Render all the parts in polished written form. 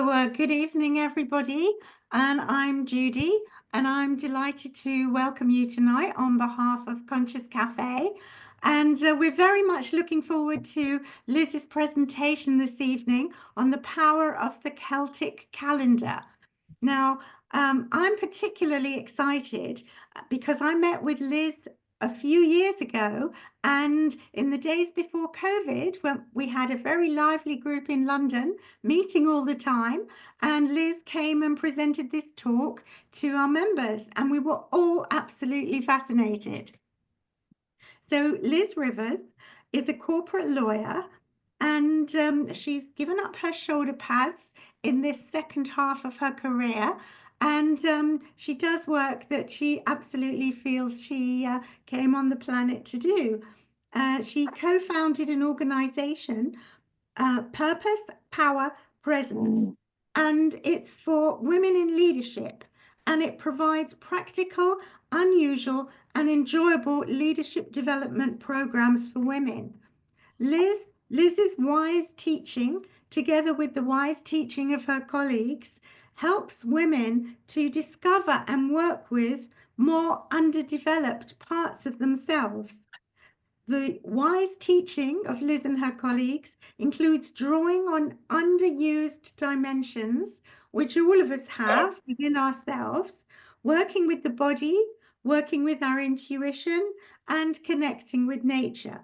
Good evening, everybody. And I'm Judy, and I'm delighted to welcome you tonight on behalf of Conscious Cafe. And we're very much looking forward to Liz's presentation this evening on the power of the Celtic calendar. Now, I'm particularly excited because I met with Liz a few years ago, and in the days before COVID, when we had a very lively group in London meeting all the time, and Liz came and presented this talk to our members, and we were all absolutely fascinated. So Liz Rivers is a corporate lawyer, and she's given up her shoulder pads in this second half of her career. And she does work that she absolutely feels she came on the planet to do. She co-founded an organization, Purpose, Power, Presence, and it's for women in leadership, and it provides practical, unusual, and enjoyable leadership development programs for women. Liz's wise teaching, together with the wise teaching of her colleagues, helps women to discover and work with more underdeveloped parts of themselves. The wise teaching of Liz and her colleagues includes drawing on underused dimensions, which all of us have within ourselves, working with the body, working with our intuition, and connecting with nature.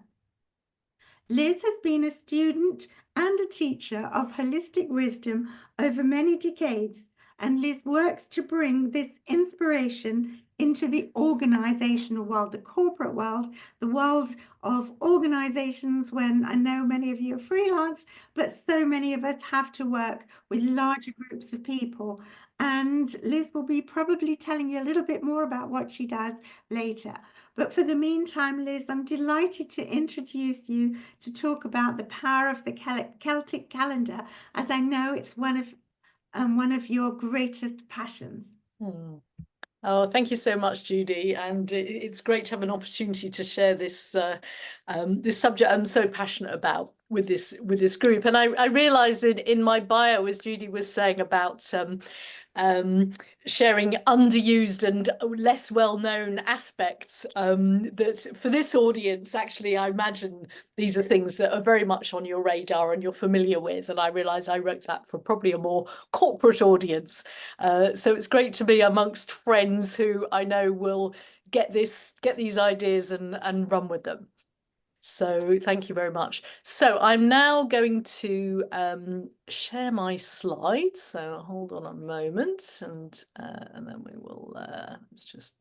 Liz has been a student and a teacher of holistic wisdom over many decades, and Liz works to bring this inspiration into the organizational world, the corporate world, the world of organizations, when I know many of you are freelance, but so many of us have to work with larger groups of people. And Liz will be probably telling you a little bit more about what she does later. But for the meantime, Liz, I'm delighted to introduce you to talk about the power of the Celtic calendar, as I know it's one of your greatest passions. Oh, thank you so much, Judy. And it's great to have an opportunity to share this this subject I'm so passionate about with this group. And I realized in my bio, as Judy was saying, about sharing underused and less well-known aspects, that for this audience, actually, I imagine these are things that are very much on your radar and you're familiar with. And I realize I wrote that for probably a more corporate audience. So it's great to be amongst friends who I know will get these ideas and run with them. So thank you very much. So I'm now going to share my slides. So hold on a moment, and then we will let's just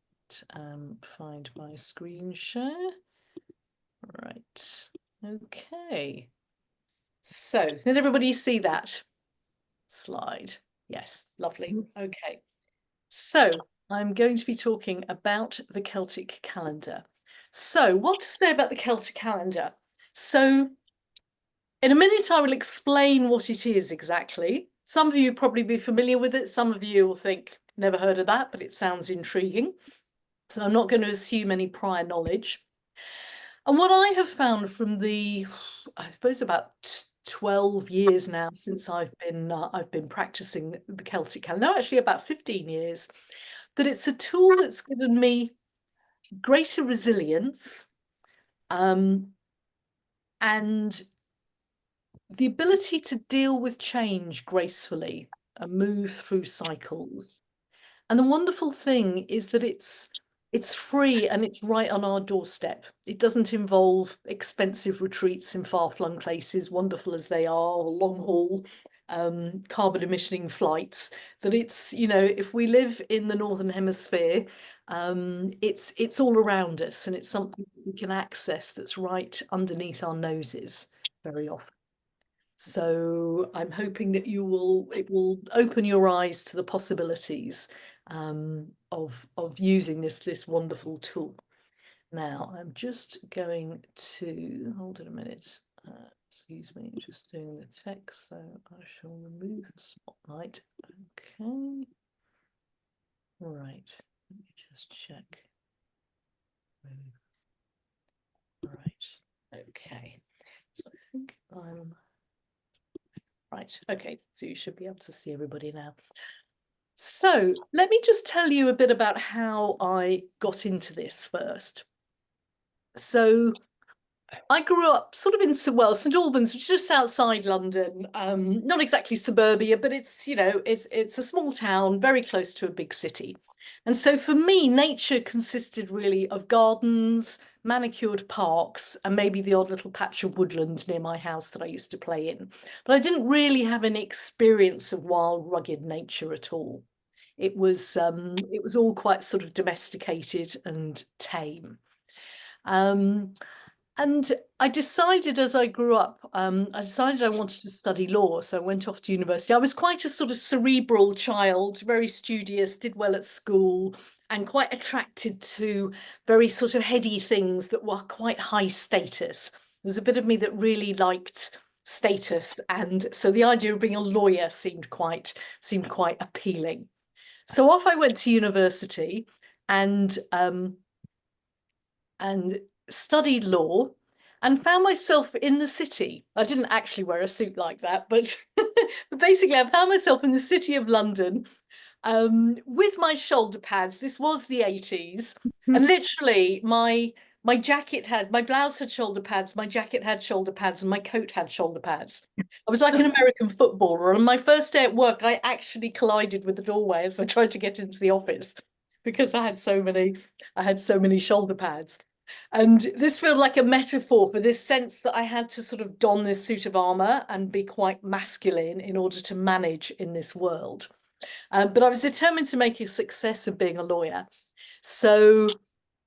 find my screen share. Right. Okay. So did everybody see that slide? Yes, lovely. Okay. So I'm going to be talking about the Celtic calendar. So what to say about the Celtic calendar? So in a minute, I will explain what it is exactly. Some of you will probably be familiar with it. Some of you will think, never heard of that, but it sounds intriguing. So I'm not going to assume any prior knowledge. And what I have found from the, I suppose about 12 years now since I've been practicing the Celtic calendar, no, actually about 15 years, that it's a tool that's given me greater resilience, and the ability to deal with change gracefully and move through cycles. And the wonderful thing is that it's free and it's right on our doorstep. It doesn't involve expensive retreats in far-flung places, wonderful as they are, or long-haul carbon emitting flights. That it's, you know, if we live in the Northern Hemisphere, it's all around us, and it's something we can access that's right underneath our noses very often. So I'm hoping that it will open your eyes to the possibilities of using this wonderful tool. Now I'm just going to hold it a minute. Excuse me, just doing the text. So I shall remove the spotlight. Okay. Right. Let me just check. Right. Okay. So I think I'm Right. Okay. So you should be able to see everybody now. So let me just tell you a bit about how I got into this first. So I grew up sort of in St Albans, which is just outside London, not exactly suburbia, but it's, you know, it's a small town very close to a big city. And so for me, nature consisted really of gardens, manicured parks, and maybe the odd little patch of woodland near my house that I used to play in. But I didn't really have any experience of wild, rugged nature at all. It was all quite sort of domesticated and tame. Um, and I decided as I grew up, I decided I wanted to study law. So I went off to university. I was quite a sort of cerebral child, very studious, did well at school, and quite attracted to very sort of heady things that were quite high status. There was a bit of me that really liked status. And so the idea of being a lawyer seemed quite appealing. So off I went to university and studied law and found myself in the city. I didn't actually wear a suit like that, but, but basically I found myself in the city of London with my shoulder pads. This was the 80s. And literally my blouse had shoulder pads, my jacket had shoulder pads, and my coat had shoulder pads. I was like an American footballer. On my first day at work, I actually collided with the doorway as I tried to get into the office because I had so many shoulder pads. And this felt like a metaphor for this sense that I had to sort of don this suit of armor and be quite masculine in order to manage in this world. But I was determined to make a success of being a lawyer. So,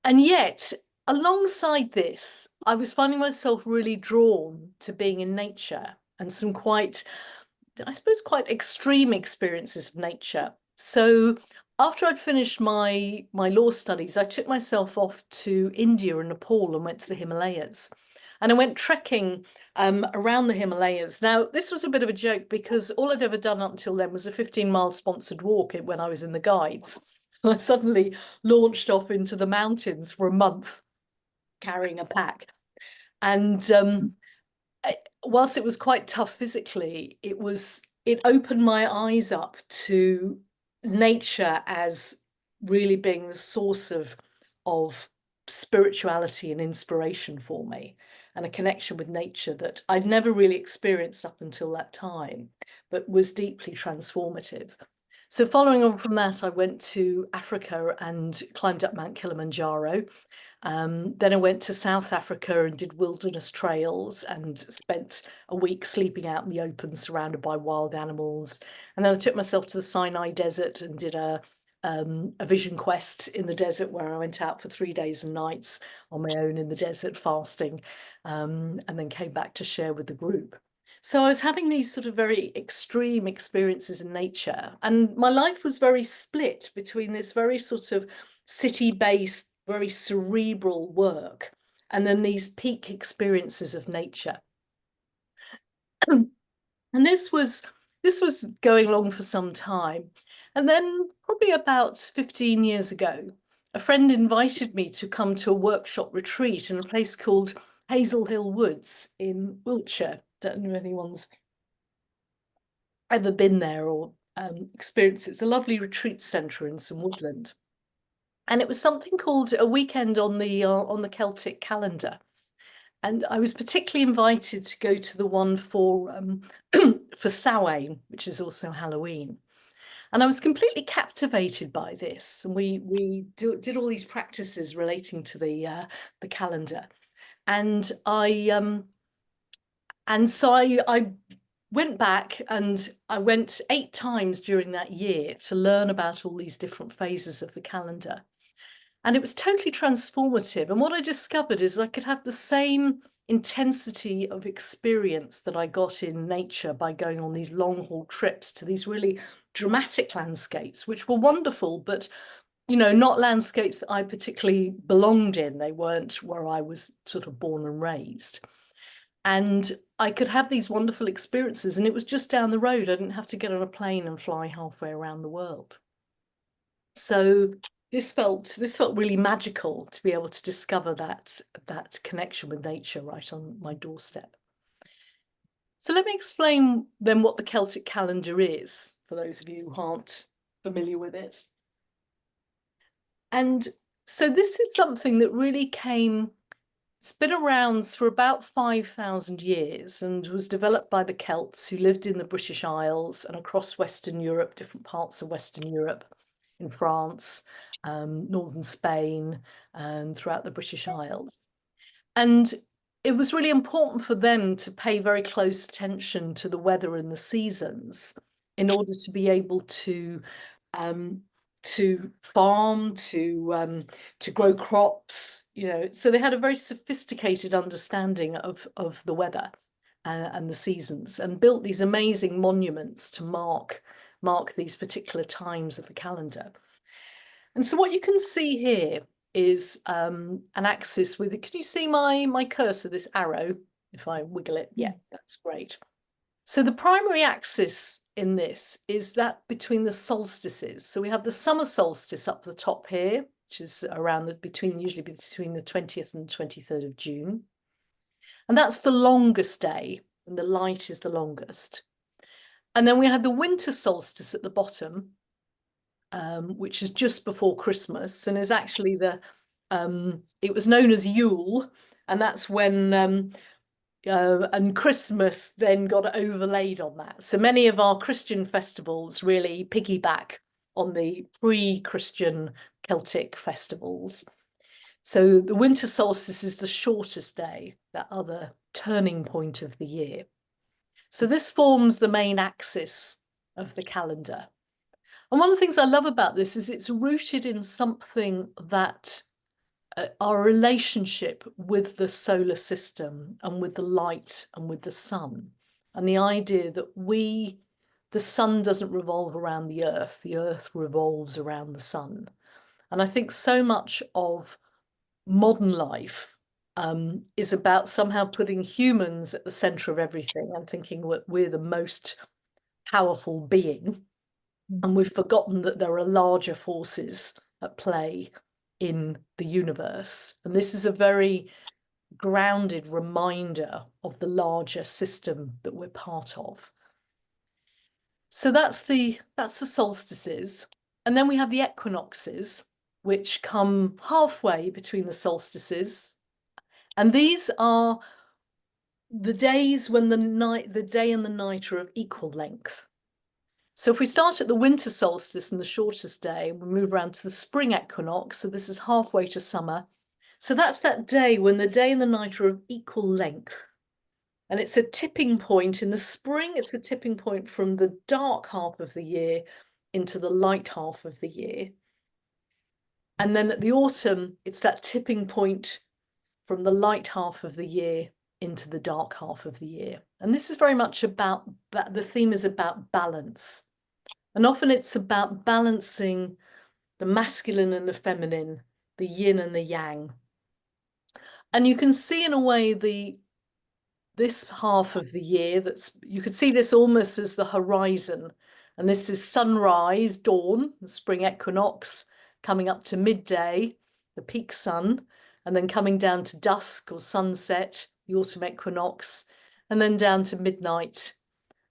and yet, alongside this, I was finding myself really drawn to being in nature and some quite, I suppose, quite extreme experiences of nature. So after I'd finished my law studies, I took myself off to India and Nepal and went to the Himalayas. And I went trekking around the Himalayas. Now, this was a bit of a joke because all I'd ever done up until then was a 15-mile sponsored walk when I was in the guides. And I suddenly launched off into the mountains for a month carrying a pack. And whilst it was quite tough physically, it opened my eyes up to nature as really being the source of spirituality and inspiration for me, and a connection with nature that I'd never really experienced up until that time, but was deeply transformative. So following on from that, I went to Africa and climbed up Mount Kilimanjaro. Then I went to South Africa and did wilderness trails and spent a week sleeping out in the open, surrounded by wild animals. And then I took myself to the Sinai Desert and did a vision quest in the desert where I went out for 3 days and nights on my own in the desert fasting, and then came back to share with the group. So I was having these sort of very extreme experiences in nature, and my life was very split between this very sort of city-based, very cerebral work, and then these peak experiences of nature. And this was going along for some time. And then probably about 15 years ago, a friend invited me to come to a workshop retreat in a place called Hazel Hill Woods in Wiltshire. Don't know if anyone's ever been there or experienced it. It's a lovely retreat centre in some woodland. And it was something called a weekend on the Celtic Calendar. And I was particularly invited to go to the one for for Samhain, which is also Halloween. And I was completely captivated by this. And we did all these practices relating to the calendar. And so I went back and I went 8 times during that year to learn about all these different phases of the calendar. And it was totally transformative. And what I discovered is I could have the same intensity of experience that I got in nature by going on these long haul trips to these really dramatic landscapes, which were wonderful, but, you know, not landscapes that I particularly belonged in. They weren't where I was sort of born and raised. And I could have these wonderful experiences, and it was just down the road. I didn't have to get on a plane and fly halfway around the world. So this felt really magical to be able to discover that connection with nature right on my doorstep. So let me explain then what the Celtic calendar is, for those of you who aren't familiar with it. And so this is something that really it's been around for about 5,000 years and was developed by the Celts who lived in the British Isles and across Western Europe, different parts of Western Europe, in France, northern Spain, and throughout the British Isles. And it was really important for them to pay very close attention to the weather and the seasons in order to be able to farm, to grow crops, So they had a very sophisticated understanding of the weather and the seasons, and built these amazing monuments to mark these particular times of the calendar. And so what you can see here is an axis with, can you see my cursor, this arrow? If I wiggle it, yeah, that's great. So the primary axis in this is that between the solstices. So we have the summer solstice up the top here, which is around usually between the 20th and 23rd of June. And that's the longest day, and the light is the longest. And then we have the winter solstice at the bottom, which is just before Christmas, and is actually it was known as Yule, and that's when and Christmas then got overlaid on that. So many of our Christian festivals really piggyback on the pre-Christian Celtic festivals. So the winter solstice is the shortest day, that other turning point of the year. So this forms the main axis of the calendar. And one of the things I love about this is it's rooted in something that our relationship with the solar system and with the light and with the sun, and the idea that the sun doesn't revolve around the earth revolves around the sun. And I think so much of modern life is about somehow putting humans at the center of everything and thinking we're the most powerful being. And we've forgotten that there are larger forces at play in the universe. And this is a very grounded reminder of the larger system that we're part of. So that's the solstices. And then we have the equinoxes, which come halfway between the solstices. And these are the days when the day and the night are of equal length. So if we start at the winter solstice and the shortest day, and we move around to the spring equinox, so this is halfway to summer. So that's that day when the day and the night are of equal length. And it's a tipping point. In the spring, it's a tipping point from the dark half of the year into the light half of the year. And then at the autumn, it's that tipping point from the light half of the year into the dark half of the year. And this is very much about, the theme is about balance. And often it's about balancing the masculine and the feminine, the yin and the yang. And you can see in a way this half of the year, you could see this almost as the horizon. And this is sunrise, dawn, the spring equinox, coming up to midday, the peak sun, and then coming down to dusk or sunset, the autumn equinox, and then down to midnight,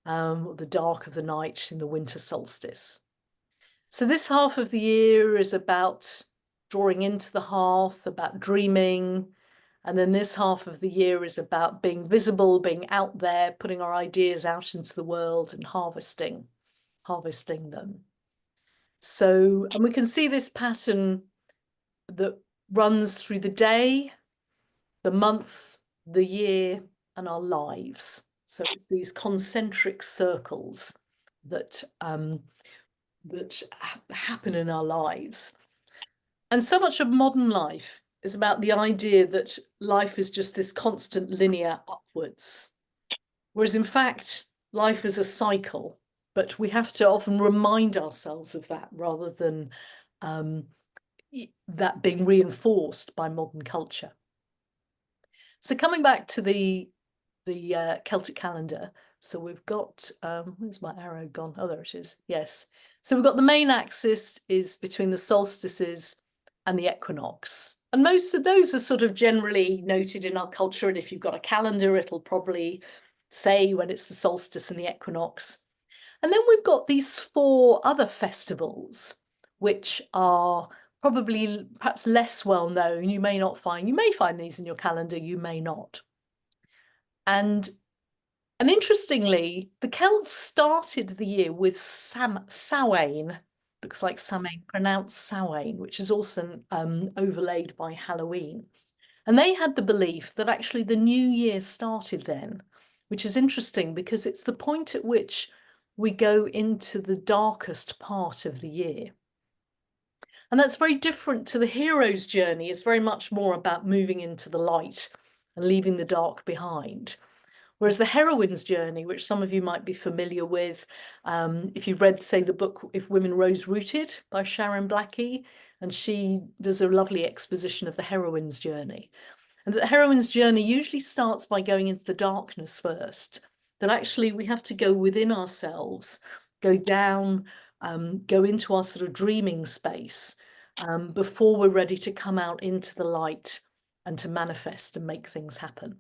the dark of the night in the winter solstice. So this half of the year is about drawing into the hearth, about dreaming. And then this half of the year is about being visible, being out there, putting our ideas out into the world and harvesting them. So, and we can see this pattern that runs through the day, the month, the year, and our lives. So it's these concentric circles that happen in our lives. And so much of modern life is about the idea that life is just this constant linear upwards. Whereas in fact, life is a cycle, but we have to often remind ourselves of that rather than that being reinforced by modern culture. So coming back to the Celtic calendar, so we've got, where's my arrow gone? Oh, there it is. Yes. So we've got the main axis is between the solstices and the equinox. And most of those are sort of generally noted in our culture. And if you've got a calendar, it'll probably say when it's the solstice and the equinox. And then we've got these 4 other festivals, which are probably perhaps less well known. You may find these in your calendar, you may not. And interestingly, the Celts started the year with Samhain, looks like Samhain, pronounced Samhain, which is also overlaid by Halloween. And they had the belief that actually the new year started then, which is interesting because it's the point at which we go into the darkest part of the year. And that's very different to the hero's journey. It's very much more about moving into the light and leaving the dark behind. Whereas the heroine's journey, which some of you might be familiar with, if you've read, say, the book If Women Rose Rooted by Sharon Blackie, and there's a lovely exposition of the heroine's journey. And the heroine's journey usually starts by going into the darkness first, that actually we have to go within ourselves, go down, go into our sort of dreaming space before we're ready to come out into the light and to manifest and make things happen.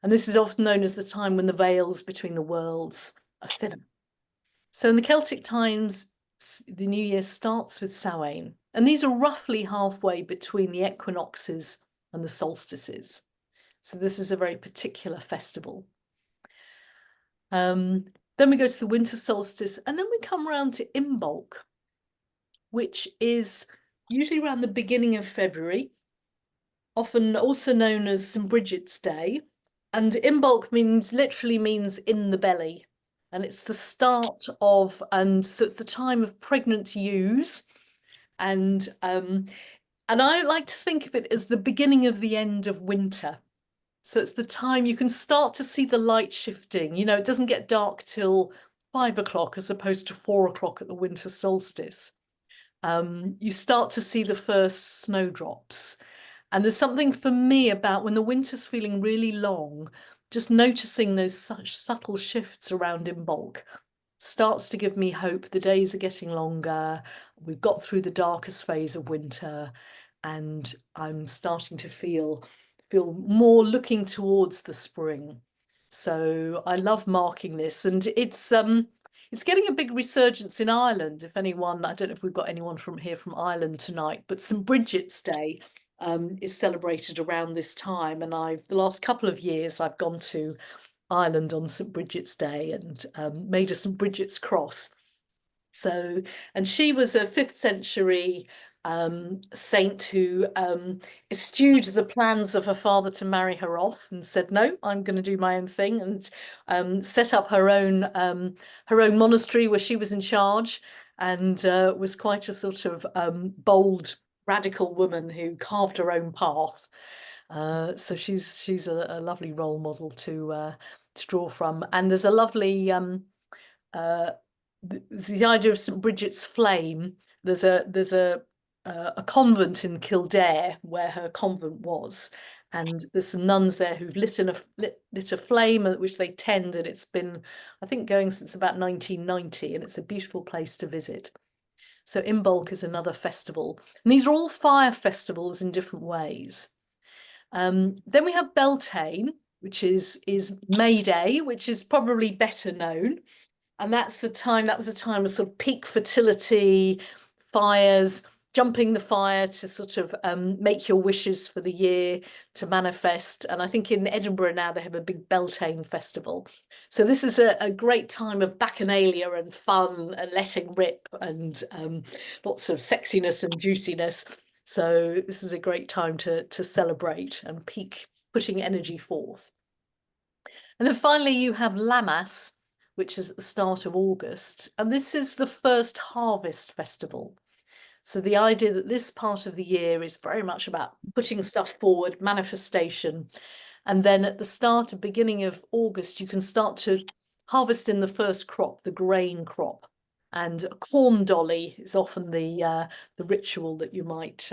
And this is often known as the time when the veils between the worlds are thinner. So in the Celtic times, the new year starts with Samhain, and these are roughly halfway between the equinoxes and the solstices. So this is a very particular festival. Then we go to the winter solstice, and then we come around to Imbolc, which is usually around the beginning of February, often also known as St. Bridget's Day. And Imbolc literally means in the belly. And it's the start of, and so it's the time of pregnant ewes. And I like to think of it as the beginning of the end of winter. So it's the time you can start to see the light shifting. You know, it doesn't get dark till 5 o'clock as opposed to 4 o'clock at the winter solstice. You start to see the first snowdrops. And there's something for me about when the winter's feeling really long, just noticing those such subtle shifts around Imbolc starts to give me hope. The days are getting longer. We've got through the darkest phase of winter, and I'm starting to feel more looking towards the spring. So I love marking this, and it's getting a big resurgence in Ireland. If anyone, I don't know if we've got anyone from Ireland tonight, but St. Bridget's Day is celebrated around this time, and the last couple of years I've gone to Ireland on St. Bridget's Day and made a St. Bridget's cross. So, and she was a 5th century saint who eschewed the plans of her father to marry her off and said, no, I'm going to do my own thing, and set up her own monastery where she was in charge, and was quite a sort of bold, radical woman who carved her own path. So she's a lovely role model to draw from. And there's a lovely the idea of St. Bridget's flame. There's a convent in Kildare where her convent was, and there's some nuns there who've lit a flame which they tend, and it's been, I think, going since about 1990, and it's a beautiful place to visit. So Imbolc is another festival, and these are all fire festivals in different ways. Then we have Beltane, which is May Day, which is probably better known. And that was a time of sort of peak fertility, fires, jumping the fire to sort of make your wishes for the year, to manifest. And I think in Edinburgh now they have a big Beltane festival. So this is a great time of bacchanalia and fun and letting rip, and lots of sexiness and juiciness. So this is a great time to celebrate and peak, putting energy forth. And then finally you have Lammas, which is at the start of August. And this is the first harvest festival. So the idea that this part of the year is very much about putting stuff forward, manifestation. And then at the beginning of August, you can start to harvest in the first crop, the grain crop. And a corn dolly is often the ritual that you might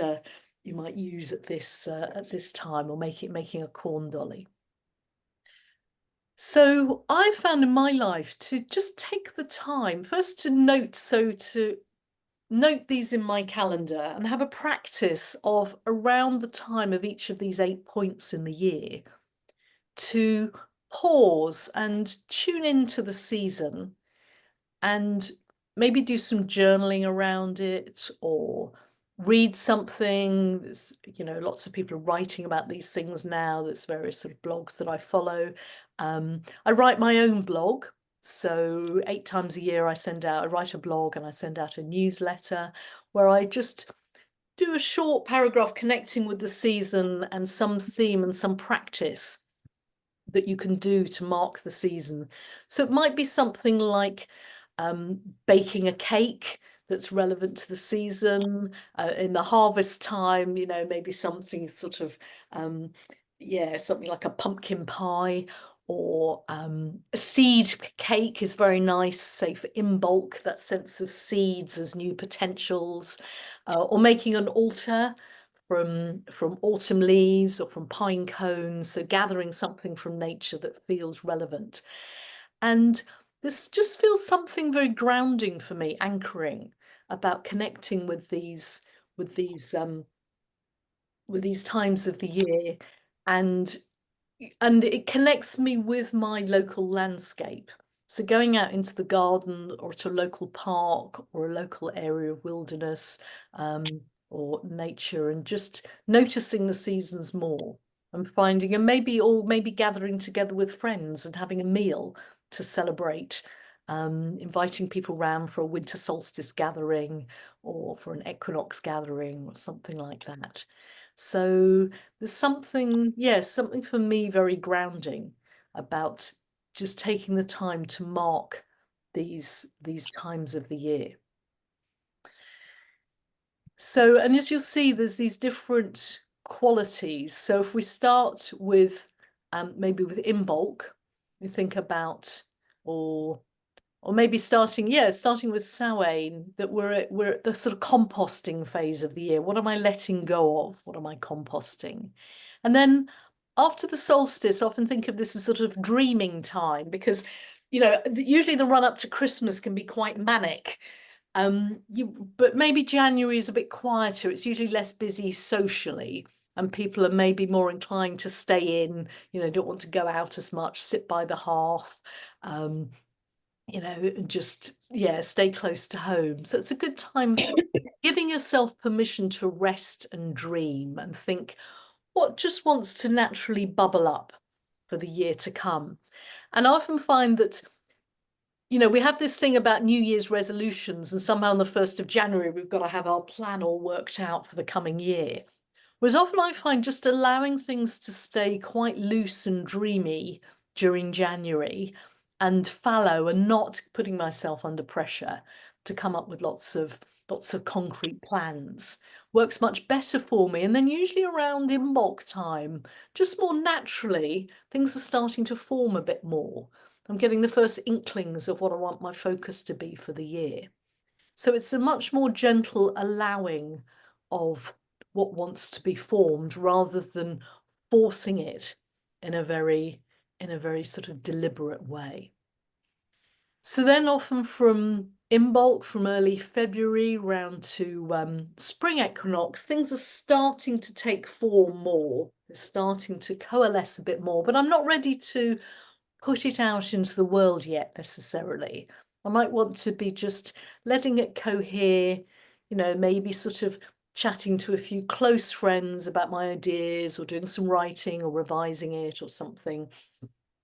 use at this time, or making a corn dolly. So I found in my life to just take the time first to note these in my calendar and have a practice of, around the time of each of these 8 points in the year, to pause and tune into the season and maybe do some journaling around it, or read something. There's, lots of people are writing about these things now. There's various sort of blogs that I follow. I write my own blog. So 8 times a year I write a blog and I send out a newsletter where I just do a short paragraph connecting with the season and some theme and some practice that you can do to mark the season. So it might be something like baking a cake that's relevant to the season, in the harvest time, maybe something sort of, something like a pumpkin pie, or a seed cake is very nice, say for in bulk, that sense of seeds as new potentials, or making an altar from autumn leaves or from pine cones, so gathering something from nature that feels relevant. And this just feels something very grounding for me, anchoring, about connecting with these times of the year, and it connects me with my local landscape. So going out into the garden or to a local park or a local area of wilderness, or nature, and just noticing the seasons more, and finding, and maybe gathering together with friends and having a meal to celebrate, inviting people round for a winter solstice gathering or for an equinox gathering or something like that. So there's something for me very grounding about just taking the time to mark these times of the year. So, and as you'll see, there's these different qualities. So if we start with maybe with in bulk, we think about, or maybe starting with Samhain, that we're at the sort of composting phase of the year. What am I letting go of? What am I composting? And then after the solstice, I often think of this as sort of dreaming time, because usually the run up to Christmas can be quite manic. But maybe January is a bit quieter. It's usually less busy socially, and people are maybe more inclined to stay in, don't want to go out as much, sit by the hearth, just, stay close to home. So it's a good time for giving yourself permission to rest and dream and think what just wants to naturally bubble up for the year to come. And I often find that, we have this thing about New Year's resolutions, and somehow on the 1st of January, we've got to have our plan all worked out for the coming year. Whereas often I find just allowing things to stay quite loose and dreamy during January and fallow, and not putting myself under pressure to come up with lots of concrete plans, works much better for me. And then usually around in bulk time, just more naturally, things are starting to form a bit more. I'm getting the first inklings of what I want my focus to be for the year. So it's a much more gentle allowing of what wants to be formed, rather than forcing it in a very sort of deliberate way. So then often from in bulk, from early February round to spring equinox, things are starting to take form more. They're starting to coalesce a bit more, but I'm not ready to put it out into the world yet necessarily. I might want to be just letting it cohere, maybe sort of chatting to a few close friends about my ideas, or doing some writing or revising it or something.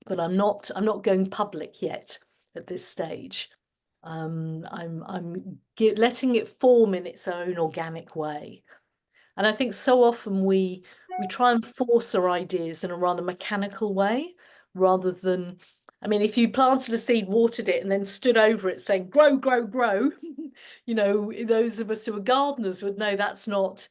But I'm not going public yet at this stage. I'm letting it form in its own organic way. And I think so often we try and force our ideas in a rather mechanical way, rather than, I mean, if you planted a seed, watered it, and then stood over it saying, grow, grow, grow, those of us who are gardeners would know that's not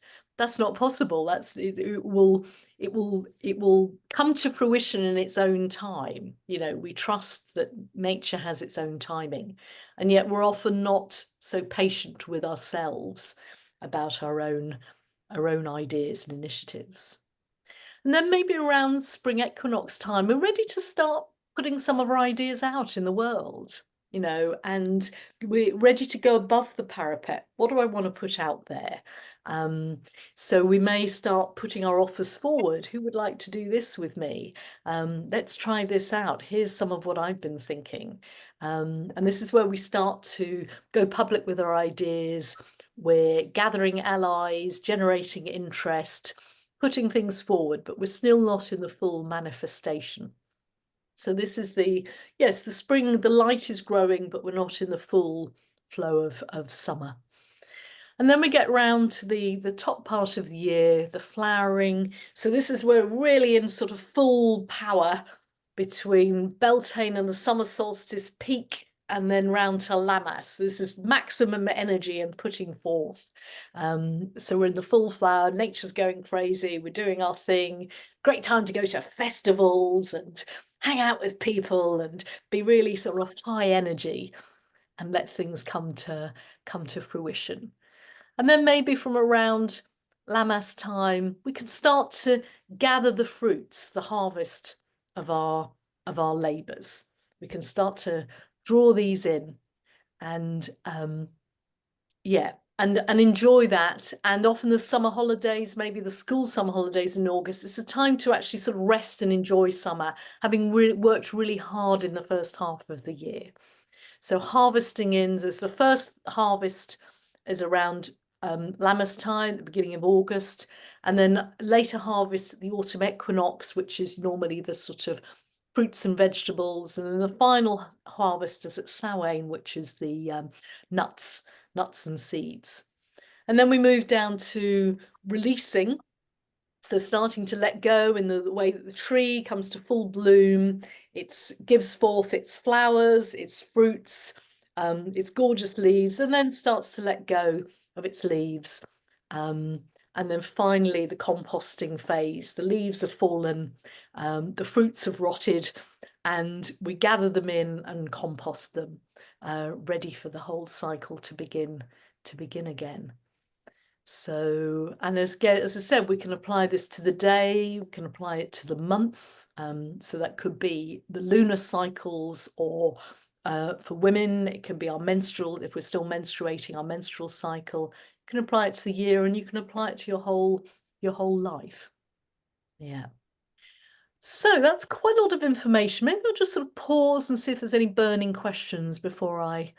possible. It will come to fruition in its own time. We trust that nature has its own timing, and yet we're often not so patient with ourselves about our own ideas and initiatives. And then maybe around spring equinox time, we're ready to start putting some of our ideas out in the world. you know, and we're ready to go above the parapet. What do I want to put out there? So we may start putting our offers forward. Who would like to do this with me? Let's try this out. Here's some of what I've been thinking. And this is where we start to go public with our ideas. We're gathering allies, generating interest, putting things forward, but we're still not in the full manifestation. So this is yes, the spring, the light is growing, but we're not in the full flow of summer. And then we get round to the top part of the year, the flowering. So this is where we're really in sort of full power between Beltane and the summer solstice peak, and then round to Lammas. This is maximum energy and putting forth. So we're in the full flower, nature's going crazy, we're doing our thing. Great time to go to festivals and hang out with people and be really sort of high energy and let things come to fruition. And then maybe from around Lammas time, we can start to gather the fruits, the harvest of our labours. We can start to draw these in and yeah, and enjoy that. And often the summer holidays, maybe the school summer holidays in August, it's a time to actually sort of rest and enjoy summer, having worked really hard in the first half of the year. So harvesting in, so the first harvest is around Lammas time, the beginning of August, and then later harvest at the autumn equinox, which is normally the sort of fruits and vegetables, and then the final harvest is at Samhain, which is the nuts and seeds. And then we move down to releasing, so starting to let go in the way that the tree comes to full bloom. It gives forth its flowers, its fruits, its gorgeous leaves, and then starts to let go of its leaves. And then finally the composting phase. The leaves have fallen, the fruits have rotted, and we gather them in and compost them, ready for the whole cycle to begin again. So, and as I said, we can apply this to the day, we can apply it to the month. So that could be the lunar cycles, or for women, it can be our menstrual, if we're still menstruating, our menstrual cycle. You can apply it to the year, and you can apply it to your whole life. Yeah. So that's quite a lot of information. Maybe I'll just sort of pause and see if there's any burning questions before I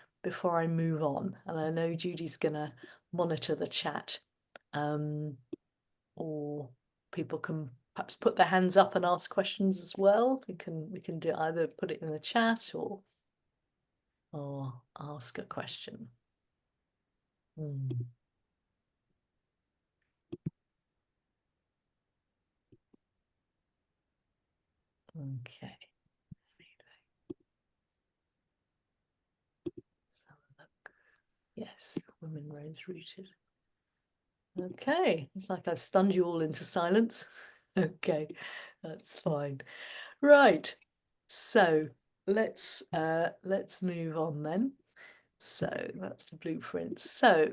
move on. And I know Judy's gonna monitor the chat, or people can perhaps put their hands up and ask questions as well. We can do either put it in the chat or ask a question. Okay. Let's have a look. Yes, women rose rooted. Okay, it's like I've stunned you all into silence. Okay, that's fine. Right, so let's move on then. So that's the blueprint. So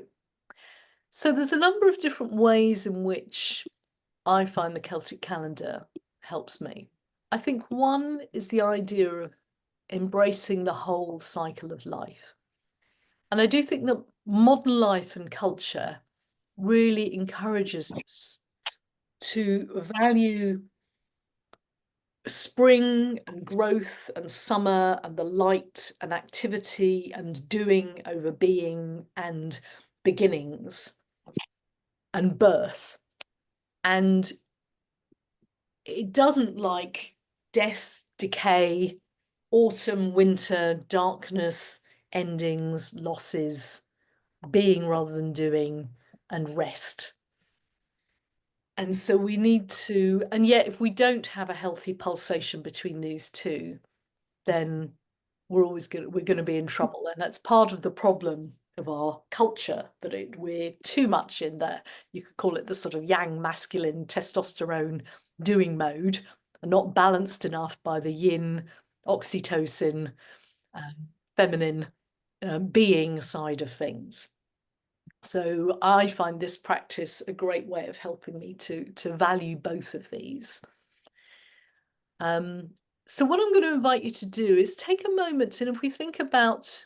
there's a number of different ways in which I find the Celtic calendar helps me. I think one is the idea of embracing the whole cycle of life. And I do think that modern life and culture really encourages us to value spring and growth and summer and the light and activity and doing over being and beginnings and birth. And it doesn't like death, decay, autumn, winter, darkness, endings, losses, being rather than doing, and rest. And so we need to, and yet if we don't have a healthy pulsation between these two, then we're going to be in trouble. And that's part of the problem of our culture, that we're too much in there. You could call it the sort of yang masculine testosterone doing mode, and not balanced enough by the yin oxytocin feminine being side of things. So I find this practice a great way of helping me to value both of these. So what I'm going to invite you to do is take a moment, and if we think about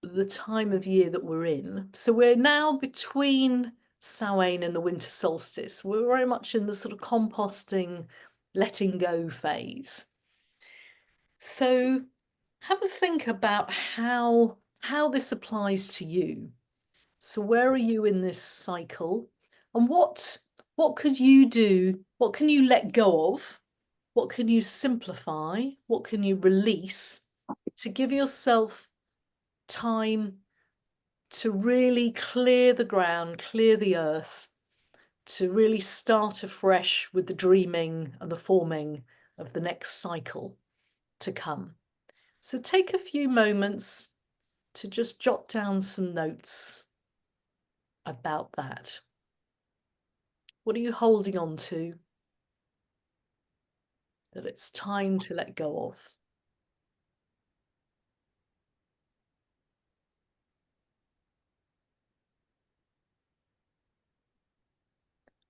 the time of year that we're in, so we're now between Samhain and the winter solstice. We're very much in the sort of composting, letting go phase. So have a think about how this applies to you. So where are you in this cycle? And what could you do? What can you let go of? What can you simplify? What can you release to give yourself time to really clear the ground, clear the earth, to really start afresh with the dreaming and the forming of the next cycle to come? So take a few moments to just jot down some notes about that. What are you holding on to that it's time to let go of?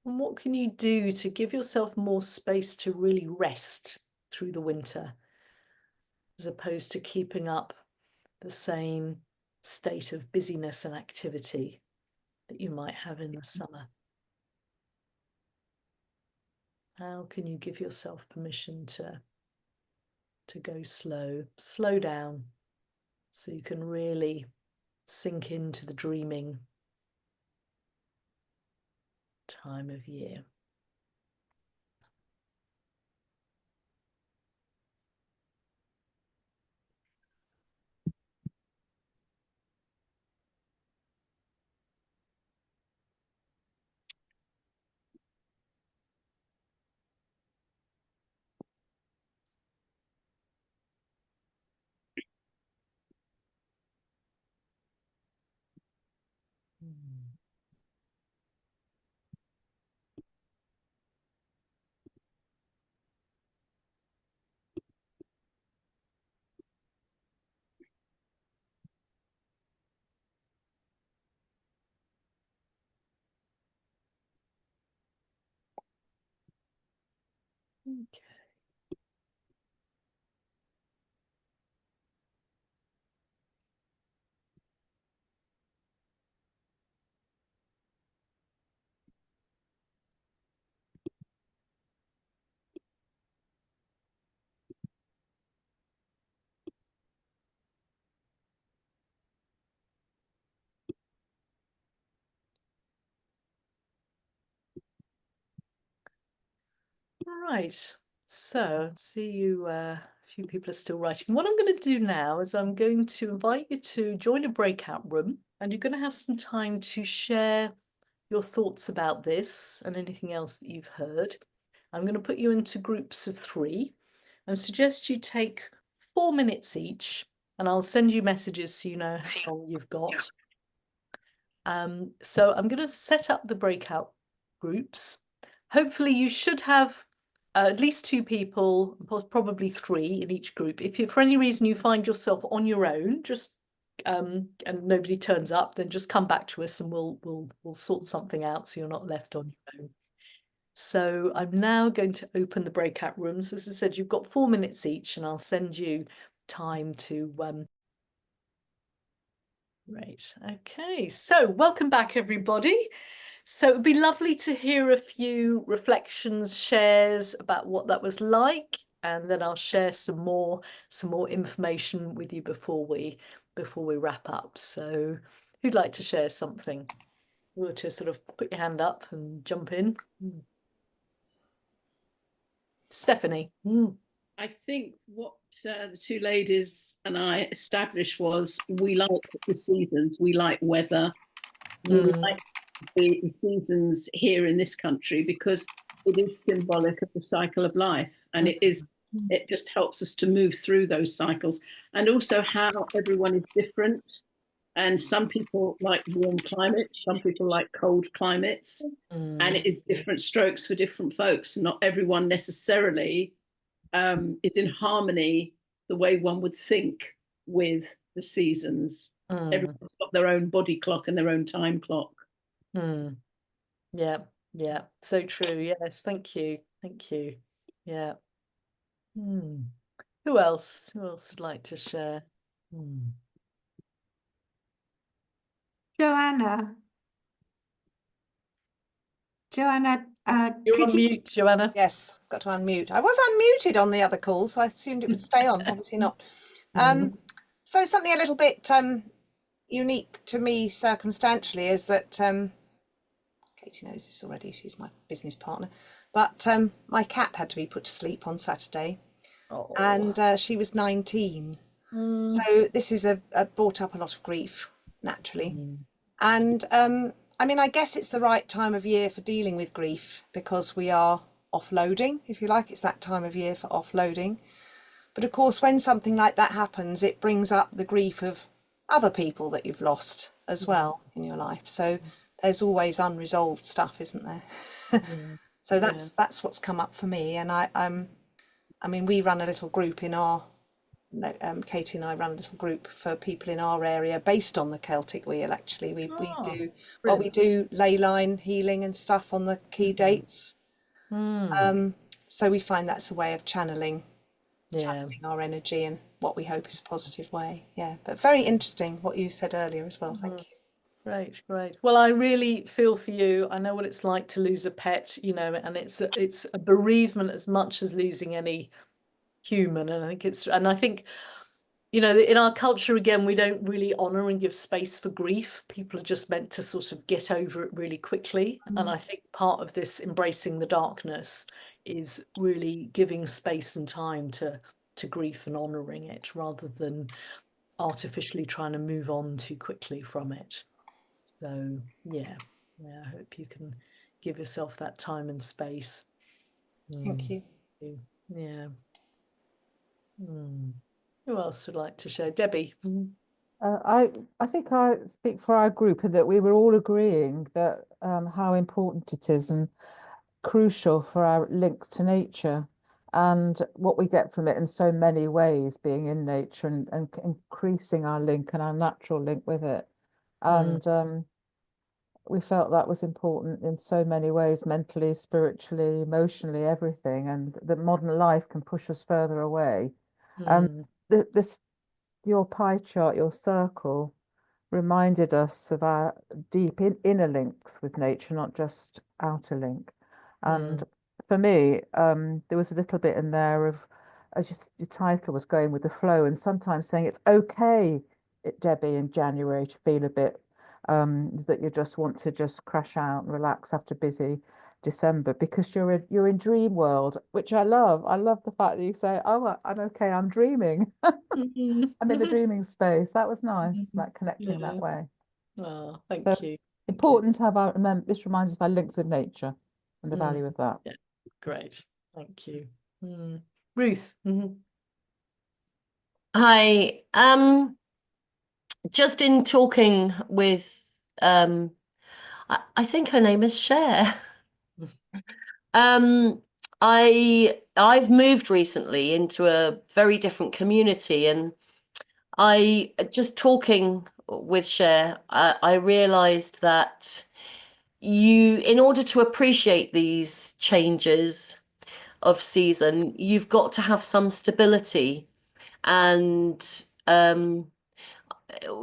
And what can you do to give yourself more space to really rest through the winter, as opposed to keeping up the same state of busyness and activity that you might have in the summer? How can you give yourself permission to go slow down, so you can really sink into the dreaming time of year? Okay. Right, so let's see you, a few people are still writing. What I'm going to do now is I'm going to invite you to join a breakout room, and you're going to have some time to share your thoughts about this and anything else that you've heard. I'm going to put you into groups of 3 and suggest you take 4 minutes each, and I'll send you messages so you know how long you've got. So I'm going to set up the breakout groups. Hopefully you should have at least 2 people, probably 3 in each group. If you, for any reason you find yourself on your own, just and nobody turns up, then just come back to us and we'll sort something out so you're not left on your own. So I'm now going to open the breakout rooms. As I said, you've got 4 minutes each, and I'll send you time to Right, okay, so welcome back everybody. So it'd be lovely to hear a few reflections, shares about what that was like, and then I'll share some more information with you before we wrap up. So who'd like to share something? You were to sort of put your hand up and jump in. Stephanie. I think what the 2 ladies and I established was we like the seasons, we like weather, we like the seasons here in this country because it is symbolic of the cycle of life, and it just helps us to move through those cycles, and also how everyone is different, and some people like warm climates, some people like cold climates, and it is different strokes for different folks. Not everyone necessarily is in harmony the way one would think with the seasons. Everyone's got their own body clock and their own time clock. Yeah, so true. Yes, thank you. Yeah. Who else? Who else would like to share? Joanna. Joanna, You're could on you? mute, Joanna. Yes, I've got to unmute. I was unmuted on the other call, so I assumed it would stay on. Obviously not. So something a little bit unique to me circumstantially is that Katie knows this already, she's my business partner, but my cat had to be put to sleep on Saturday. Oh. And she was 19. So this is brought up a lot of grief, naturally. And I mean, I guess it's the right time of year for dealing with grief because we are offloading, if you like. It's that time of year for offloading. But of course, when something like that happens, it brings up the grief of other people that you've lost as well in your life. So there's always unresolved stuff, isn't there? So that's what's come up for me. And I mean, we run a little group in our Katie and I run a little group for people in our area based on the Celtic wheel. Actually, we do ley line healing and stuff on the key dates. So we find that's a way of channeling our energy in what we hope is a positive way. Yeah, but very interesting what you said earlier as well. Thank you. Great. Well, I really feel for you. I know what it's like to lose a pet, you know, and it's a bereavement as much as losing any human. And I think, you know, in our culture, again, we don't really honor and give space for grief. People are just meant to sort of get over it really quickly. And I think part of this embracing the darkness is really giving space and time to grief and honoring it rather than artificially trying to move on too quickly from it. So yeah, I hope you can give yourself that time and space. Thank you. Yeah. Who else would like to share? Debbie. I think I speak for our group and that we were all agreeing that how important it is and crucial for our links to nature and what we get from it in so many ways, being in nature and increasing our link and our natural link with it. And we felt that was important in so many ways, mentally, spiritually, emotionally, everything. And that modern life can push us further away. And your pie chart, your circle, reminded us of our deep inner links with nature, not just outer link. And for me, there was a little bit in there of, as your title was going with the flow, and sometimes saying it's okay, Debbie, in January to feel a bit that you just want to just crash out and relax after busy December, because you're in dream world, which I love. I love the fact that you say, "Oh, I'm okay. I'm dreaming. I'm in the dreaming space." That was nice, about connecting that way. Oh, thank you. Important to have our this reminds us of our links with nature and the value of that. Yeah, great. Thank you. Ruth. Hi. Just in talking with I think her name is Cher. I've moved recently into a very different community, and I just talking with Cher, I realized that in order to appreciate these changes of season, you've got to have some stability. And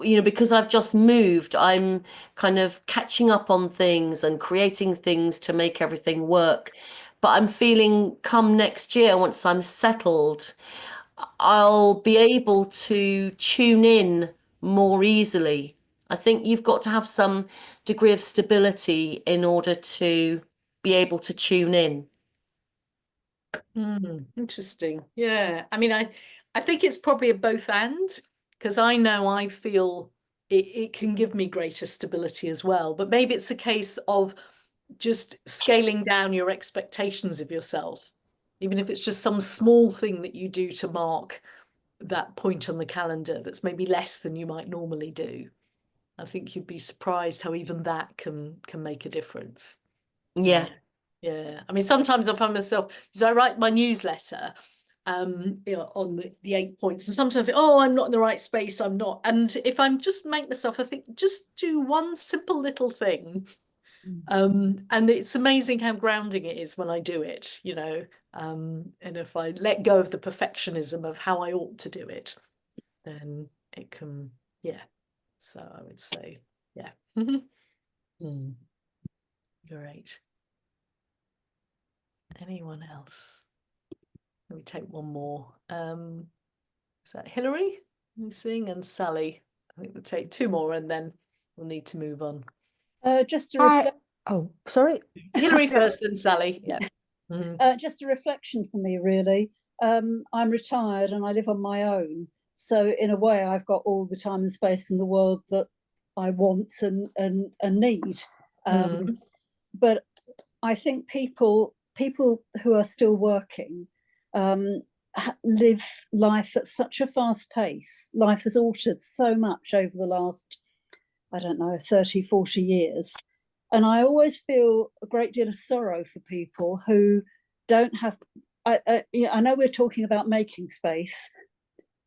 you know, because I've just moved, I'm kind of catching up on things and creating things to make everything work. But I'm feeling come next year, once I'm settled, I'll be able to tune in more easily. I think you've got to have some degree of stability in order to be able to tune in. Interesting. Yeah. I mean, I think it's probably a both and, because I know I feel it can give me greater stability as well. But maybe it's a case of just scaling down your expectations of yourself, even if it's just some small thing that you do to mark that point on the calendar that's maybe less than you might normally do. I think you'd be surprised how even that can make a difference. Yeah. Yeah. I mean, sometimes I find myself, because I write my newsletter, you know, on the 8 points, and sometimes I think, oh, I'm not in the right space, I'm not. And if I'm just make myself, I think, just do one simple little thing And it's amazing how grounding it is when I do it, you know, and if I let go of the perfectionism of how I ought to do it, then it can, yeah. So I would say, yeah. Great. Anyone else? Let me take one more. Is that Hilary? You seeing, and Sally? I think we'll take two more and then we'll need to move on. Just a reflect. Oh, sorry. Hilary first, then Sally. Yeah. Just a reflection for me, really. I'm retired and I live on my own. So in a way, I've got all the time and space in the world that I want and need. But I think people who are still working live life at such a fast pace. Life has altered so much over the last, I don't know, 30, 40 years. And I always feel a great deal of sorrow for people who don't have, I know we're talking about making space,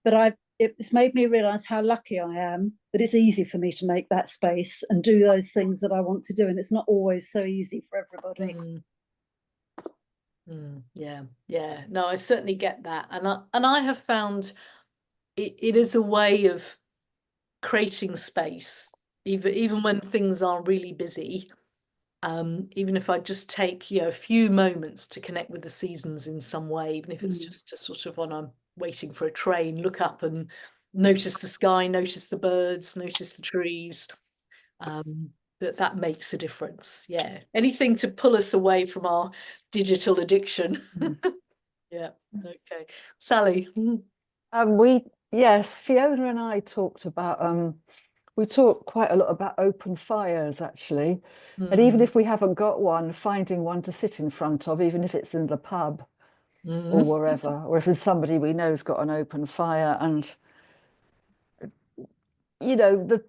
but it's made me realize how lucky I am that it's easy for me to make that space and do those things that I want to do. And it's not always so easy for everybody. Yeah. No, I certainly get that. And I have found it is a way of creating space, even when things are really busy. Even if I just take, a few moments to connect with the seasons in some way, even if it's just to sort of, when I'm waiting for a train, look up and notice the sky, notice the birds, notice the trees, that makes a difference. Yeah. Anything to pull us away from our digital addiction. Yeah. Okay. Sally. Yes, Fiona and I talked about we talk quite a lot about open fires, actually. And even if we haven't got one, finding one to sit in front of, even if it's in the pub or wherever, or if there's somebody we know's got an open fire, and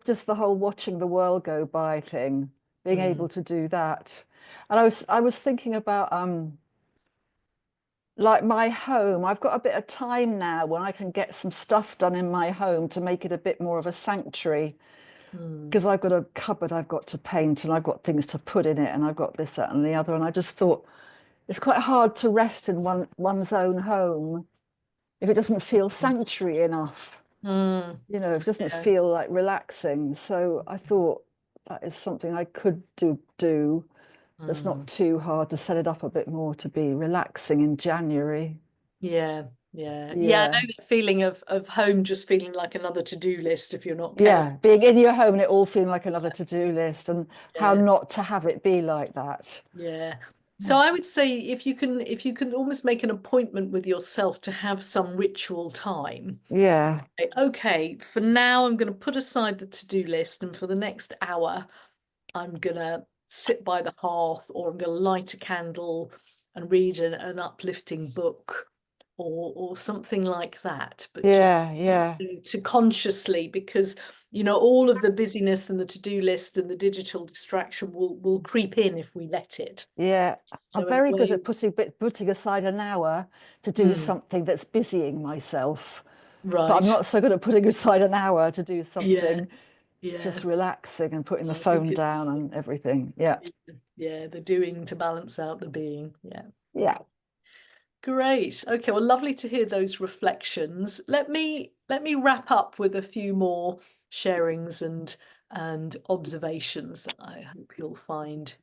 just the whole watching the world go by thing, being able to do that. And I was thinking about like my home. I've got a bit of time now when I can get some stuff done in my home to make it a bit more of a sanctuary, because I've got a cupboard I've got to paint and I've got things to put in it and I've got this, that and the other. And I just thought it's quite hard to rest in one's own home if it doesn't feel sanctuary enough. If it doesn't feel like relaxing. So I thought that is something I could do. It's not too hard to set it up a bit more to be relaxing in January. Yeah. I know that feeling of home just feeling like another to-do list if you're not careful. Yeah, being in your home and it all feeling like another to-do list, and how not to have it be like that. Yeah. So I would say if you can almost make an appointment with yourself to have some ritual time. Yeah. Okay, for now I'm going to put aside the to-do list, and for the next hour I'm going to sit by the hearth, or I'm going to light a candle and read an uplifting book or something like that. But just to consciously, because all of the busyness and the to-do list and the digital distraction will creep in if we let it. Yeah, So I'm very good at putting aside an hour to do something that's busying myself. Right. But I'm not so good at putting aside an hour to do something yeah. just relaxing and putting the phone down and everything. Yeah. Yeah, the doing to balance out the being. Yeah. Great. Okay, well, lovely to hear those reflections. Let me wrap up with a few more sharings and observations that I hope you'll find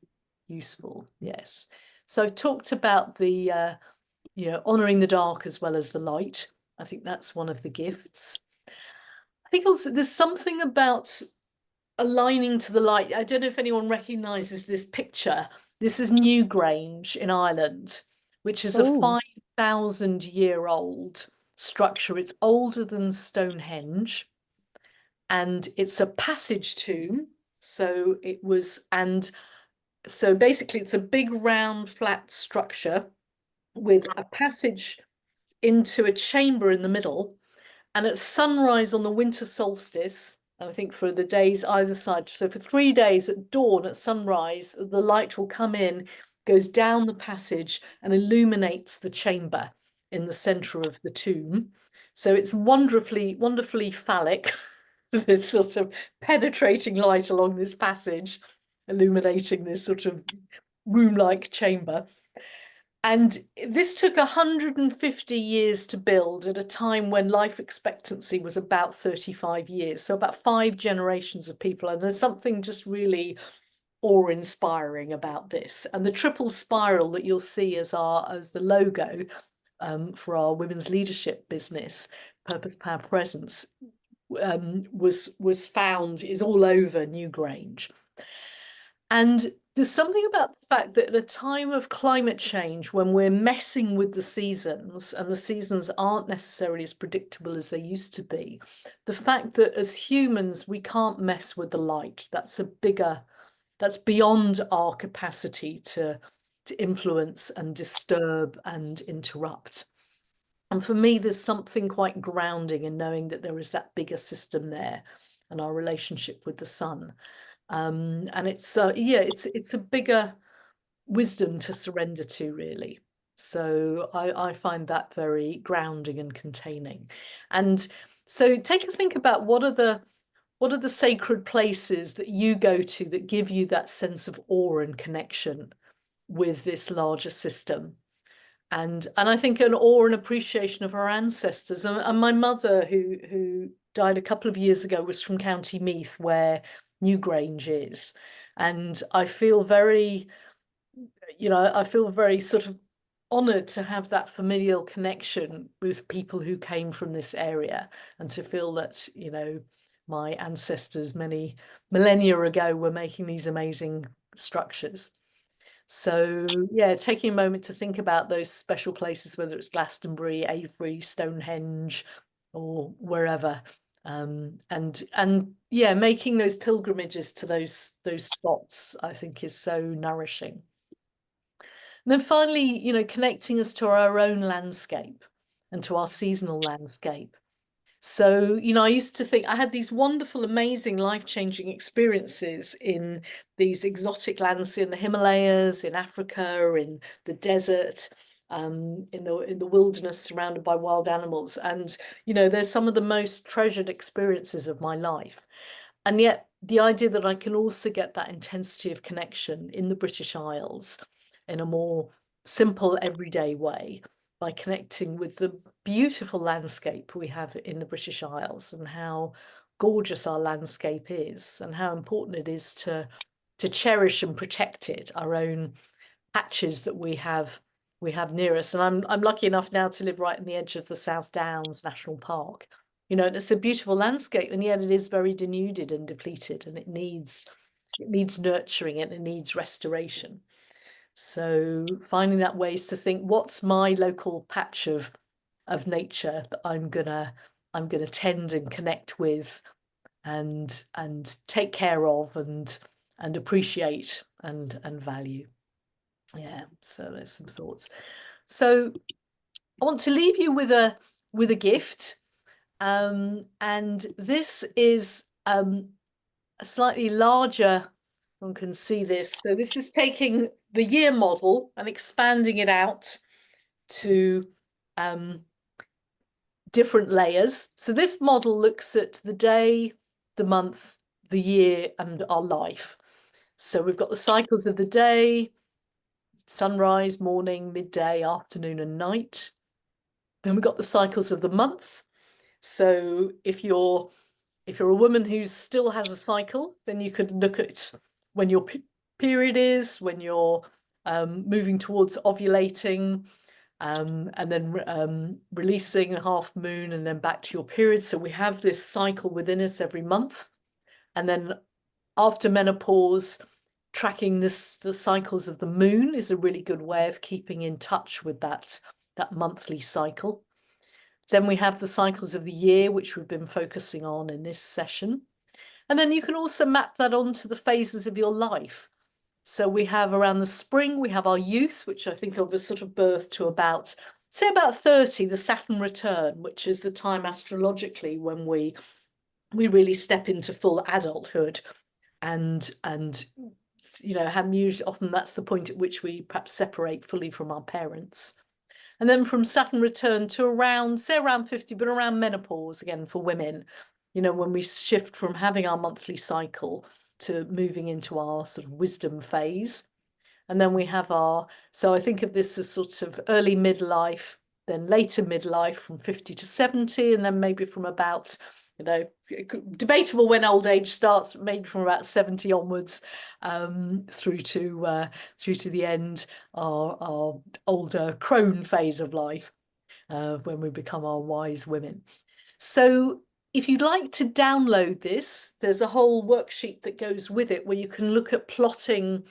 useful. Yes. So I've talked about the honoring the dark as well as the light. I think that's one of the gifts. I think also there's something about aligning to the light. I don't know if anyone recognizes this picture. This is Newgrange in Ireland, which is a 5,000-year-old structure. It's older than Stonehenge, and it's a passage tomb. So basically it's a big round flat structure with a passage into a chamber in the middle, and at sunrise on the winter solstice, and I think for the days either side, so for 3 days at dawn, at sunrise, the light will come in, goes down the passage and illuminates the chamber in the center of the tomb. So it's wonderfully, wonderfully phallic, this sort of penetrating light along this passage. illuminating this sort of room-like chamber. And this took 150 years to build at a time when life expectancy was about 35 years. So about 5 generations of people. And there's something just really awe-inspiring about this. And the triple spiral that you'll see as the logo for our women's leadership business, Purpose, Power, Presence, is all over Newgrange. And there's something about the fact that at a time of climate change, when we're messing with the seasons, and the seasons aren't necessarily as predictable as they used to be, the fact that as humans, we can't mess with the light, that's beyond our capacity to influence and disturb and interrupt. And for me, there's something quite grounding in knowing that there is that bigger system there and our relationship with the sun. And it's a bigger wisdom to surrender to, really. So I find that very grounding and containing. And so take a think about what are the sacred places that you go to that give you that sense of awe and connection with this larger system. And I think an awe and appreciation of our ancestors. And my mother, who died a couple of years ago, was from County Meath, where Newgrange is. And I feel very sort of honoured to have that familial connection with people who came from this area, and to feel that, my ancestors many millennia ago were making these amazing structures. So yeah, taking a moment to think about those special places, whether it's Glastonbury, Avebury, Stonehenge, or wherever, and yeah, making those pilgrimages to those spots, I think, is so nourishing. And then finally, connecting us to our own landscape and to our seasonal landscape. So, I used to think I had these wonderful, amazing, life-changing experiences in these exotic lands in the Himalayas, in Africa, in the desert, in the wilderness surrounded by wild animals. And, they're some of the most treasured experiences of my life. And yet the idea that I can also get that intensity of connection in the British Isles in a more simple, everyday way, by connecting with the beautiful landscape we have in the British Isles, and how gorgeous our landscape is, and how important it is to cherish and protect it, our own patches that we have near us. And I'm lucky enough now to live right on the edge of the South Downs National Park. And it's a beautiful landscape, and yet it is very denuded and depleted, and it needs nurturing, and it needs restoration. So finding that ways to think, what's my local patch of nature that I'm gonna tend and connect with, and take care of, and appreciate and value. Yeah, so there's some thoughts. So I want to leave you with a gift, and this is a slightly larger. One can see this. So this is taking the year model and expanding it out to different layers. So this model looks at the day, the month, the year, and our life. So we've got the cycles of the day: sunrise, morning, midday, afternoon, and night. Then we've got the cycles of the month. So if you're a woman who still has a cycle, then you could look at when your period is, when you're moving towards ovulating, and then releasing a half moon, and then back to your period. So we have this cycle within us every month. And then after menopause, tracking the cycles of the moon is a really good way of keeping in touch with that monthly cycle. Then we have the cycles of the year, which we've been focusing on in this session. And then you can also map that onto the phases of your life. So we have around the spring, we have our youth, which I think of as sort of birth to about 30, the Saturn return, which is the time astrologically when we really step into full adulthood, and have usually, often that's the point at which we perhaps separate fully from our parents. And then from Saturn return to around 50, but around menopause again for women, when we shift from having our monthly cycle to moving into our sort of wisdom phase. And then we have so I think of this as sort of early midlife, then later midlife from 50 to 70, and then maybe from about, you know, debatable when old age starts, maybe from about 70 onwards, through to the end, our older crone phase of life, when we become our wise women. So if you'd like to download this, there's a whole worksheet that goes with it where you can look at plotting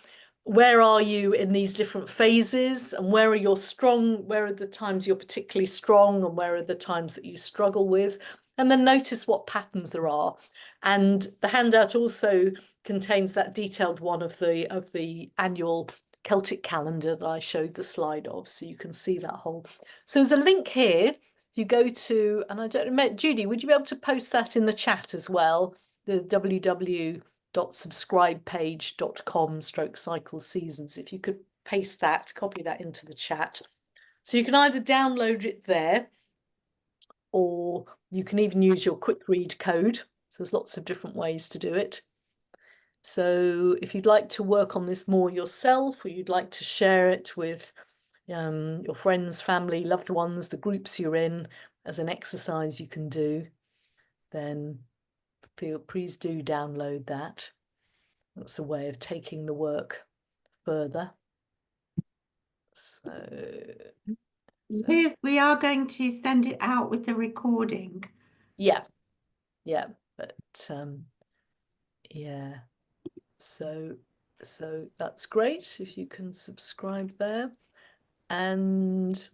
where are you in these different phases, and where are your where are the times you're particularly strong, and where are the times that you struggle with, and then notice what patterns there are. And the handout also contains that detailed one of the annual Celtic calendar that I showed the slide of, so you can see that whole. So there's a link here. If you go to, and I don't know, Judy, would you be able to post that in the chat as well? The www.subscribepage.com/cycle seasons. If you could paste that, copy that into the chat. So you can either download it there, or you can even use your quick read code. So there's lots of different ways to do it. So if you'd like to work on this more yourself, or you'd like to share it with your friends, family, loved ones, the groups you're in, as an exercise you can do, then please do download that. That's a way of taking the work further. So we are going to send it out with the recording. Yeah, but yeah. So that's great if you can subscribe there. And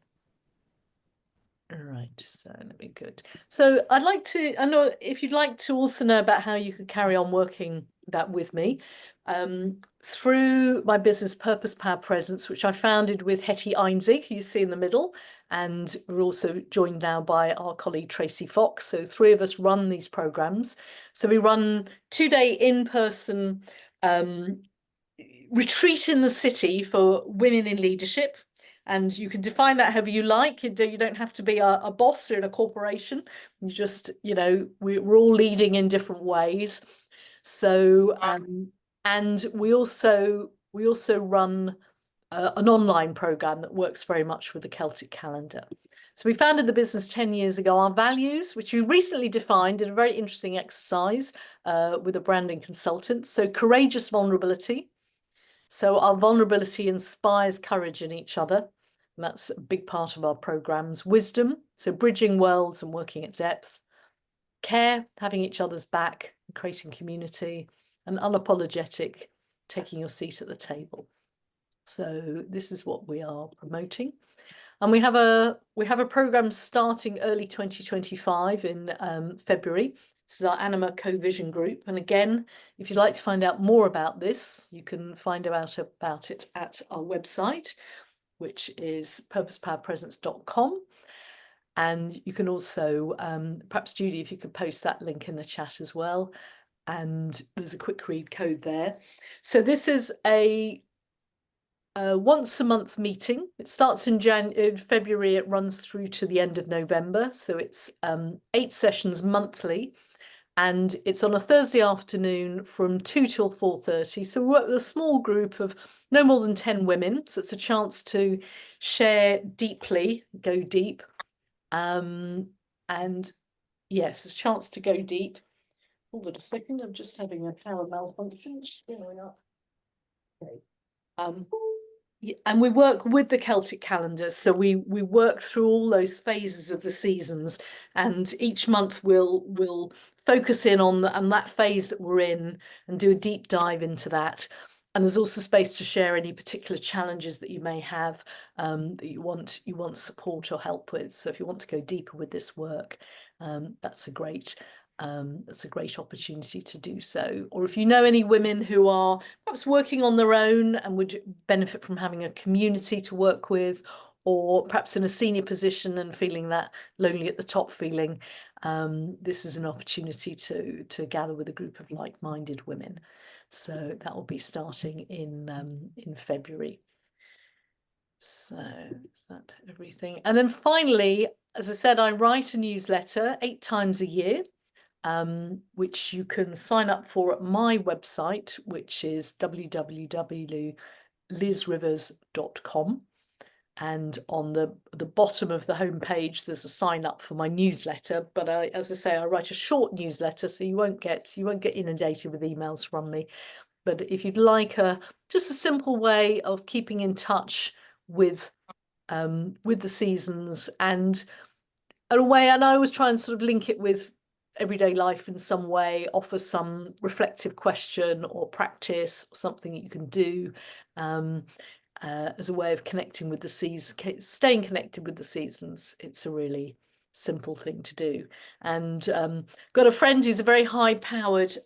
all right, so let me good. So I know if you'd like to also know about how you could carry on working that with me, through my business Purpose, Power, Presence, which I founded with Hetty Einzig, who you see in the middle, and we're also joined now by our colleague Tracy Fox. So 3 of us run these programs. So we run 2-day in-person retreat in the city for women in leadership. And you can define that however you like. You don't have to be a boss or in a corporation. You just, we're all leading in different ways. So, and we also run an online program that works very much with the Celtic calendar. So we founded the business 10 years ago. Our values, which we recently defined in a very interesting exercise with a branding consultant. So courageous vulnerability. So our vulnerability inspires courage in each other. And that's a big part of our programs. Wisdom, so bridging worlds and working at depth. Care, having each other's back, creating community. And unapologetic, taking your seat at the table. So this is what we are promoting. And we have a program starting early 2025 in February. This is our Anima co-vision group. And again, if you'd like to find out more about this, you can find out about it at our website, which is purposepowerpresence.com. And you can also, perhaps Judy, if you could post that link in the chat as well. And there's a quick read code there. So this is a once a month meeting. It starts in February, it runs through to the end of November. So it's 8 sessions monthly. And it's on a Thursday afternoon from 2 till 4:30. So we work with a small group of no more than 10 women. So it's a chance to share deeply, go deep. And yes, it's a chance to go deep. Hold on a second, I'm just having a power malfunction. Okay. And we work with the Celtic calendar, so we work through all those phases of the seasons, and each month we'll focus in on that phase that we're in and do a deep dive into that. And there's also space to share any particular challenges that you may have that you want support or help with. So if you want to go deeper with this work, that's a great opportunity to do so. Or if you know any women who are perhaps working on their own and would benefit from having a community to work with, or perhaps in a senior position and feeling that lonely at the top feeling, this is an opportunity to gather with a group of like-minded women. So that will be starting in February. So is that everything? And then finally, as I said, I write a newsletter 8 times a year. which you can sign up for at my website, which is www.lizrivers.com. And on the bottom of the homepage, there's a sign up for my newsletter. But as I say, I write a short newsletter, so you won't get inundated with emails from me. But if you'd like just a simple way of keeping in touch with the seasons and a way, and I always try and sort of link it with everyday life in some way, offer some reflective question or practice or something that you can do as a way of connecting with the seasons, staying connected with the seasons. It's a really simple thing to do. And got a friend who's a very high-powered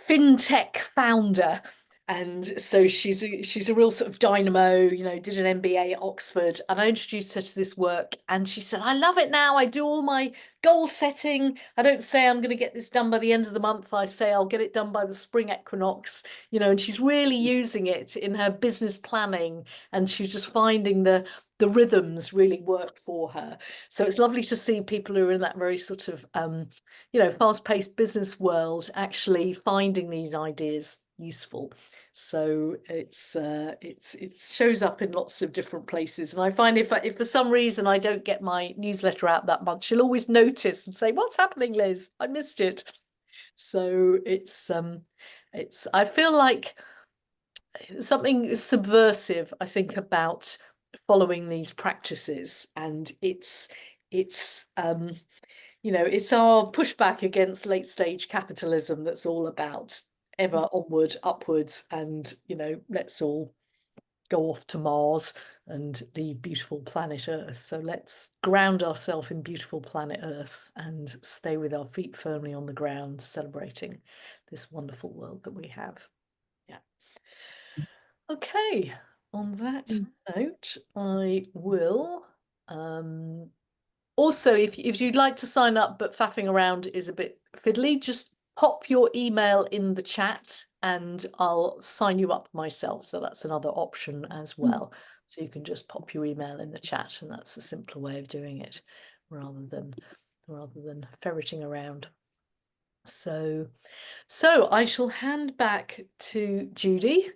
fintech founder. And so she's a real sort of dynamo, you know, did an MBA at Oxford, and I introduced her to this work and she said, I love it now. I do all my goal setting. I don't say I'm going to get this done by the end of the month. I say I'll get it done by the spring equinox, you know, and she's really using it in her business planning, and she's just finding the rhythms really work for her. So it's lovely to see people who are in that very sort of, you know, fast-paced business world actually finding these ideas useful. So it shows up in lots of different places, and I find if for some reason I don't get my newsletter out that much, she'll always notice and say, what's happening, Liz? I missed it. So I feel like something subversive, I think, about following these practices, and it's you know, it's our pushback against late stage capitalism that's all about ever onward, upwards, and, you know, let's all go off to Mars and leave beautiful planet Earth. So let's ground ourselves in beautiful planet Earth and stay with our feet firmly on the ground, celebrating this wonderful world that we have. Yeah. Okay, on that note, I will also, if you'd like to sign up but faffing around is a bit fiddly, just pop your email in the chat and I'll sign you up myself. So that's another option as well. So you can just pop your email in the chat, and that's a simpler way of doing it rather than ferreting around. So I shall hand back to Judy.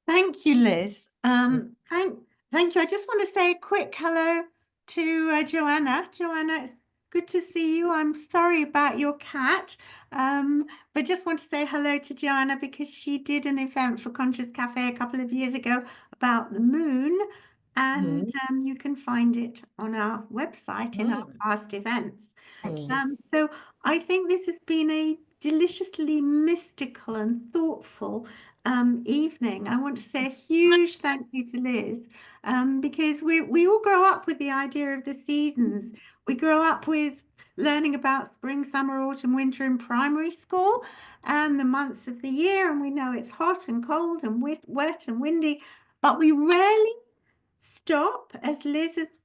Thank you, Liz. Thank you. I just want to say a quick hello to Joanna. Joanna, it's good to see you. I'm sorry about your cat, but just want to say hello to Joanna because she did an event for Conscious Cafe a couple of years ago about the moon, and you can find it on our website in our past events. So I think this has been a deliciously mystical and thoughtful evening. I want to say a huge thank you to Liz, because we all grow up with the idea of the seasons. We grow up with learning about spring, summer, autumn, winter in primary school and the months of the year, and we know it's hot and cold and wet and windy, but we rarely stop, as Liz has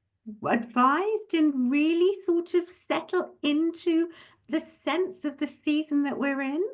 advised, and really sort of settle into the sense of the season that we're in.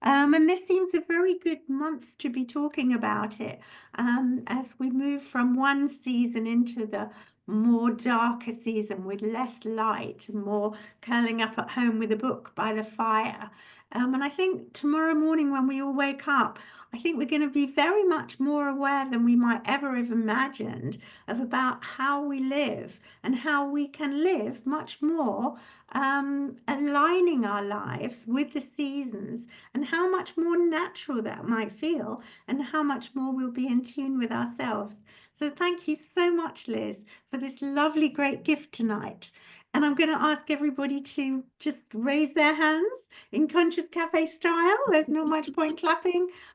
And this seems a very good month to be talking about it, as we move from one season into the more darker season with less light and more curling up at home with a book by the fire. And I think tomorrow morning when we all wake up, I think we're going to be very much more aware than we might ever have imagined of about how we live and how we can live much more aligning our lives with the seasons, and how much more natural that might feel, and how much more we'll be in tune with ourselves. So thank you so much, Liz, for this lovely, great gift tonight. And I'm going to ask everybody to just raise their hands in Conscious Cafe style. There's not much point clapping,